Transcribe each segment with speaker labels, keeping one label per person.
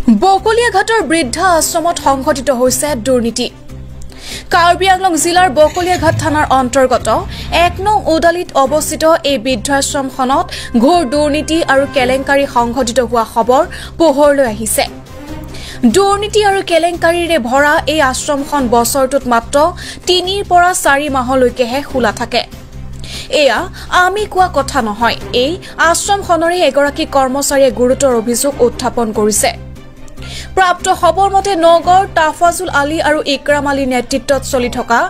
Speaker 1: বকলিয়াঘাটৰ বৃদ্ধা আশ্ৰমত সংঘটিত হৈছে দুৰ্নীতি। কাৰ্বি আংলং জিলাৰ বকলিয়াঘাট থানাৰ অন্তৰ্গত ১ নং উদালিত অৱস্থিত এই বৃদ্ধাশ্ৰমখনত ঘোৰ দুৰ্নীতি আৰু কেলেংকাৰী সংঘটিত হোৱা খবৰ পোহৰলৈ আহিছে। দুৰ্নীতি আৰু কেলেংকাৰীৰে ভৰা এই আশ্ৰমখন বছৰটোত মাত্ৰ ৩ পৰা ৪ মাহলৈকেহে খোলা থাকে। এয়া আমি কোৱা কথা নহয়। এই আশ্ৰমখনৰে এগৰাকী কৰ্মচাৰীয়ে গুৰুতৰ অভিযোগ উত্থাপন কৰিছে। প্ৰাপ্ত খবৰ মতে নগৰ তাফাজুল আলী আৰু ইকৰাম আলীৰ নেতৃত্বত চলি থকা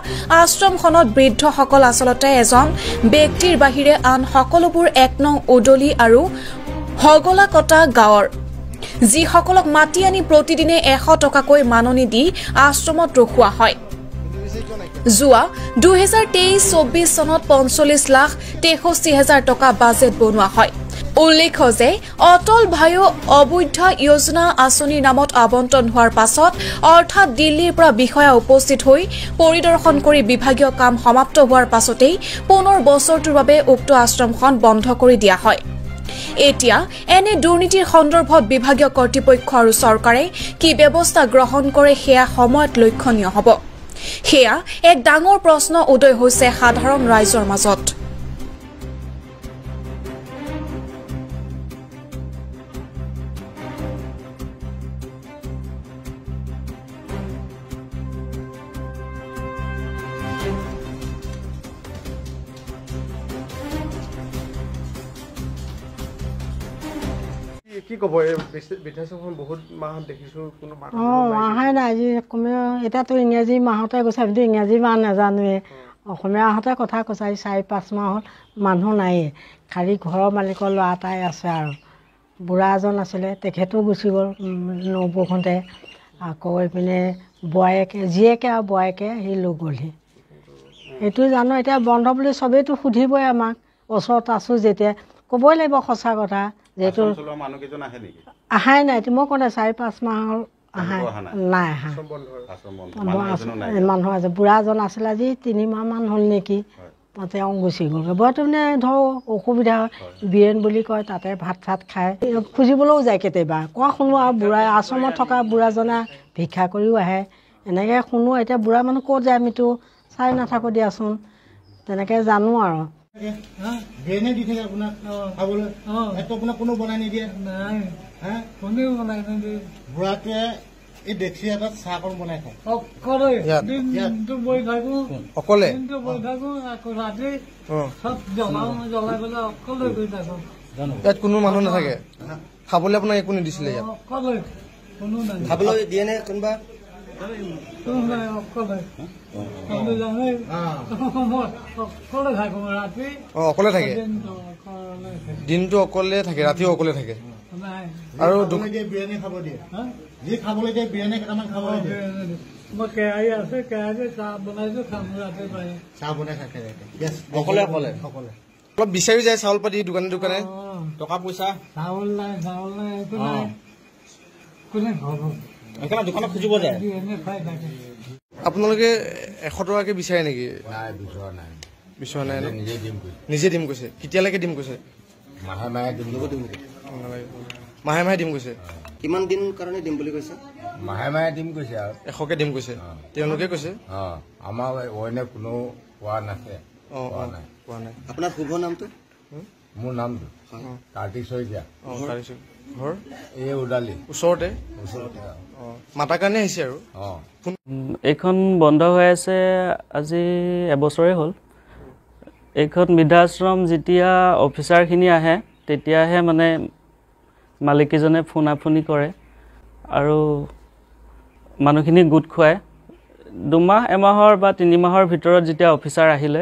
Speaker 1: আশ্ৰমখনত বৃদ্ধসকল আচলতে এজন ব্যক্তিৰ বাহিৰে আন সকলোবোৰ ১ নং উদলি আৰু হগলাকটা গাঁৱৰ, যিসকলক মাতি আনি প্ৰতিদিনে ১০০ টকাকৈ মাননি দি আশ্ৰমত ৰখোৱা হয়। যোৱা ২০২৩-২৪ চনত ৪৫,৬৩,০০০ টকা বাজেট বনোৱা হয়। উল্লেখ্য যে অটল ভায়ো অবৈধ যোজনা আঁচনিৰ নামত আবণ্টন হোৱাৰ পাছত অৰ্থাৎ দিল্লীৰ পৰা বিষয়া উপস্থিত হৈ পৰিদৰ্শন কৰি বিভাগীয় কাম সমাপ্ত হোৱাৰ পাছতেই পুনৰ বছৰটোৰ বাবে উক্ত আশ্ৰমখন বন্ধ কৰি দিয়া হয়। এতিয়া এনে দুৰ্নীতিৰ সন্দৰ্ভত বিভাগীয় কৰ্তৃপক্ষ আৰু চৰকাৰে কি ব্যৱস্থা গ্ৰহণ কৰে সেয়া সময়ত লক্ষণীয় হ'ব। সেয়া এক ডাঙৰ প্ৰশ্ন উদয় হৈছে সাধাৰণ ৰাইজৰ মাজত।
Speaker 2: কি ক'ব এই বৃদ্ধাশ্ৰমখন বহুত মাহত দেখিছোঁ কোনো
Speaker 3: অহাই নাই। আজি কমেও এতিয়াতো ইংৰাজী মাহতে গৈছে, আমিতো ইংৰাজী মাহ নাজানোৱে, অসমীয়া মাহতে কথা কৈছে। ৪-৫ মাহ হ'ল মানুহ নায়েই, খালি ঘৰৰ মালিকৰ ল'ৰা এটাই আছে আৰু বুঢ়া এজন আছিলে, তেখেতো গুচি গ'ল নবৌহঁতে। আকৌ এইপিনে বোৱাৰীয়েকে, জীয়েকে আৰু বোৱাৰীয়েকে সি লৈ গ'লহি। সেইটো জানো এতিয়া বন্ধ বুলি চবেইতো সুধিবই আমাক, ওচৰত আছোঁ যেতিয়া ক'বই লাগিব সঁচা কথা। যিহেতু আহাই নাই, মই কোৱা নাই 4-5 মাহ হ'ল নাই অহা। মানুহ আছে, বুঢ়া এজন আছিলে, আজি 3 মাহমান হ'ল নেকি, তেওঁ গুচি গ'লগৈ। বৰটো মানে ধৰক অসুবিধা হয়, বিৰেণ বুলি কয়, তাতে ভাত চাত খায়, খুজিবলৈও যায় কেতিয়াবা। কোৱা শুনো আৰু বুঢ়া আশ্ৰমত থকা বুঢ়াজনে ভিক্ষা কৰিও আহে, এনেকৈ শুনো। এতিয়া বুঢ়া মানুহ ক'ত যায় আমিতো চাই নাথাকোঁ দিয়াচোন, তেনেকৈ জানো আৰু।
Speaker 4: বিৰিয়ানী দি থাকে আপোনাক খাবলৈ, সেইটো আপোনাক কোনো বনাই নিদিয়ে? নাই, কোনেও বনাই নিদিয়ে। বুঢ়াটোৱে এই ডেক্সি এটাত চাহকণ বনাই খায় অকলে, দিনটো বহি থাকোঁ অকলে, দিনটো বহি থাকোঁ, আকৌ ৰাতি চব জ্বলাই পেলাই অকলে গৈ থাকোঁ।
Speaker 2: ইয়াত কোনো মানুহ নাথাকে খাবলৈ? আপোনাক একো নিদিছিলে ইয়াত?
Speaker 4: অকলে, কোনো নাই।
Speaker 2: খাবলৈ দিয়ে নে কোনোবা? অকলে থাকে, দিনটো অকলে থাকে, ৰাতিও অকলে থাকে। আৰু
Speaker 4: বিৰিয়ানী খাব দিয়ে, যি খাবলৈ দিয়ে বিৰিয়ানী কেইটামান খাবলৈ দিয়ে। মই কেৰাহী আছে, কেৰাহীতে চাহ বনাইছো, খাম ৰাতি পাৰি চাহ বনাই থাকে অকলে অকলে অকলে।
Speaker 2: অলপ বিচাৰি যায় চাউল পাতি দোকানে দোকানে,
Speaker 4: টকা পইচা, চাউল নাই একো নাই, কোনে খাব? সেইকাৰণে দোকানত খুজিব যায়।
Speaker 2: আপোনালোকে ১০০ টকাকে বিচাৰে নেকি?
Speaker 4: নাই, বিচৰা নাই।
Speaker 2: নিজে দিম কৈছে? কেতিয়ালৈকে দিম কৈছে?
Speaker 4: মাহে মাহে দিম
Speaker 2: কৈছে।
Speaker 5: কিমান দিন কাৰণে দিম বুলি কৈছে?
Speaker 4: মাহে মাহে দিম কৈছে আৰু
Speaker 2: ১০০কে দিম কৈছে তেওঁলোকে কৈছে।
Speaker 4: আমাৰ অন্য কোনো কোৱা নাছে।
Speaker 2: কোৱা নাই।
Speaker 5: আপোনাৰ শুভ নামটো?
Speaker 4: মোৰ নামটো কাৰ্তিক শইকীয়া।
Speaker 2: ঘৰ
Speaker 4: এই উদালি
Speaker 2: ওচৰতে মাতাৰ কাৰণে আহিছে আৰু।
Speaker 6: এইখন বন্ধ হৈ আছে আজি এবছৰে হ'ল। এইখন বৃদ্ধাশ্ৰম যেতিয়া অফিচাৰখিনি আহে তেতিয়াহে মানে মালিকীজনে ফোনাফোনি কৰে আৰু মানুহখিনি গোট খুৱায়। 2 মাহ, এমাহৰ বা 3 মাহৰ ভিতৰত যেতিয়া অফিচাৰ আহিলে,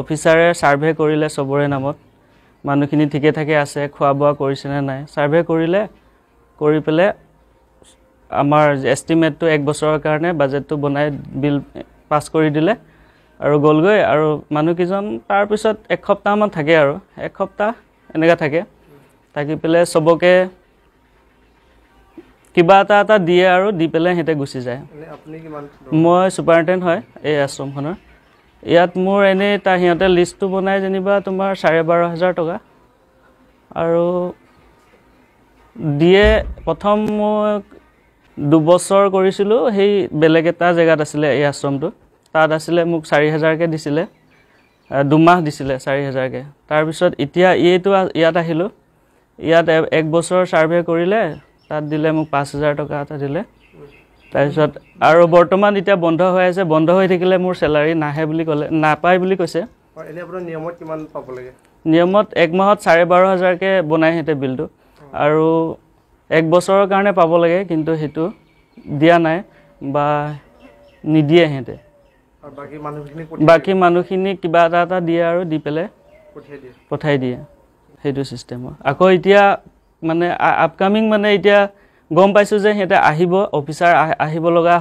Speaker 6: অফিচাৰে ছাৰ্ভে কৰিলে চবৰে নামত, মানুহখিনি ঠিকে থাকে আছে, খোৱা বোৱা কৰিছেনে নাই, ছাৰ্ভে কৰিলে, কৰি পেলাই আমাৰ এষ্টিমেটটো 1 বছৰৰ কাৰণে বাজেটটো বনাই বিল পাছ কৰি দিলে আৰু গ'লগৈ। আৰু মানুহকেইজন তাৰপিছত 1 সপ্তাহমান থাকে আৰু 1 সপ্তাহ এনেকৈ থাকি পেলাই চবকে কিবা এটা দিয়ে আৰু দি পেলাই সিহঁতে গুচি যায়। মই ছুপাৰিণ্টেণ্ডেণ্ট হয় এই আশ্ৰমখনৰ। ইয়াত মোৰ এনেই সিহঁতে লিষ্টটো বনাই যেনিবা তোমাৰ 12,500 টকা আৰু দিয়ে প্ৰথম মই 2 বছৰ কৰিছিলোঁ সেই বেলেগ এটা জেগাত আছিলে এই আশ্ৰমটো তাত আছিলে মোক 4000কে দিছিলে 2 মাহ দিছিলে 4000কে তাৰপিছত এতিয়া এইটো ইয়াত আহিলোঁ ইয়াত 1 বছৰ সাৰ্ভে কৰিলে তাত দিলে মোক 5000 টকা এটা দিলে তাৰপিছত আৰু বৰ্তমান এতিয়া বন্ধ হৈ আছে বন্ধ হৈ থাকিলে মোৰ স্যালাৰি নাহে বুলি ক'লে নাপায় বুলি কৈছে
Speaker 2: এনে আপোনাৰ নিয়মত কিমান পাব লাগে
Speaker 6: নিয়মত 1 মাহত 12500কে বনাই হেতে বিলটো আৰু 1 বছৰৰ কাৰণে পাব লাগে কিন্তু হেতু দিয়া নাই বা নিদিয়ে হেতে
Speaker 2: আৰু
Speaker 6: বাকি মানুহখিনি কিবা এটা দিয়ে আৰু দি পেলে পঠাই দিয়ে হেতু সিস্টেম আকৌ এতিয়া মানে আপকামিং মানে এতিয়া গম পাইছো যে হেতে আহিব অফিচাৰ আহিব লগা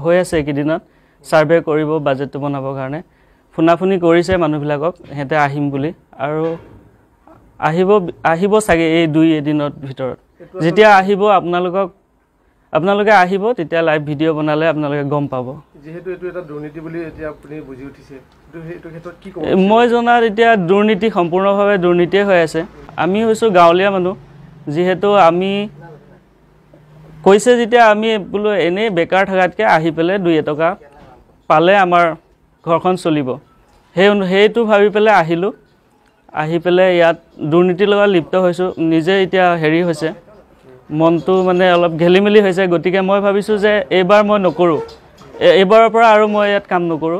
Speaker 6: হৈ আছে কিদিনত সাৰ্ভে কৰিব বাজেটটো বনাবৰ কাৰণে ফুনাফুনি কৰিছে মানুহবিলাকক হেতে আহিম বুলি আৰু আহিব চাগে এই 2 দিনৰ ভিতৰত যেতিয়া আহিব আপোনালোকে আহিব তেতিয়া লাইভ ভিডিও বনালে আপোনালোকে গম পাব
Speaker 2: যেহেতু এটো এটা দুৰ্নীতি বুলি এতিয়া আপুনি বুজি উঠিছে এটো ক্ষেত্ৰত কি ক'ব
Speaker 6: মই জনাত এতিয়া দুৰ্নীতি সম্পূৰ্ণভাৱে দুৰ্নীতিয়ে হৈ আছে আমি হৈছো গাঁৱলীয়া মানুহ যেহেতু আমি কৈছে যেতিয়া আমি বোলো এনে বেকাৰ থাকাতকে আহি পেলে 2 টকা পালে আমাৰ ঘৰখন চলিব হেইটো ভাবি পেলে আহিলো আহি পেলে ইয়াত দুৰ্নীতিৰ লগত লিপ্ত হৈছো নিজে এতিয়া হেৰি হৈছে মনটো মানে অলপ ঘেলিমেলি হৈছে গতিকে মই ভাবিছো যে এইবাৰ মই নকৰো এইবাৰৰ পৰা আৰু মই ইয়াত কাম নকৰো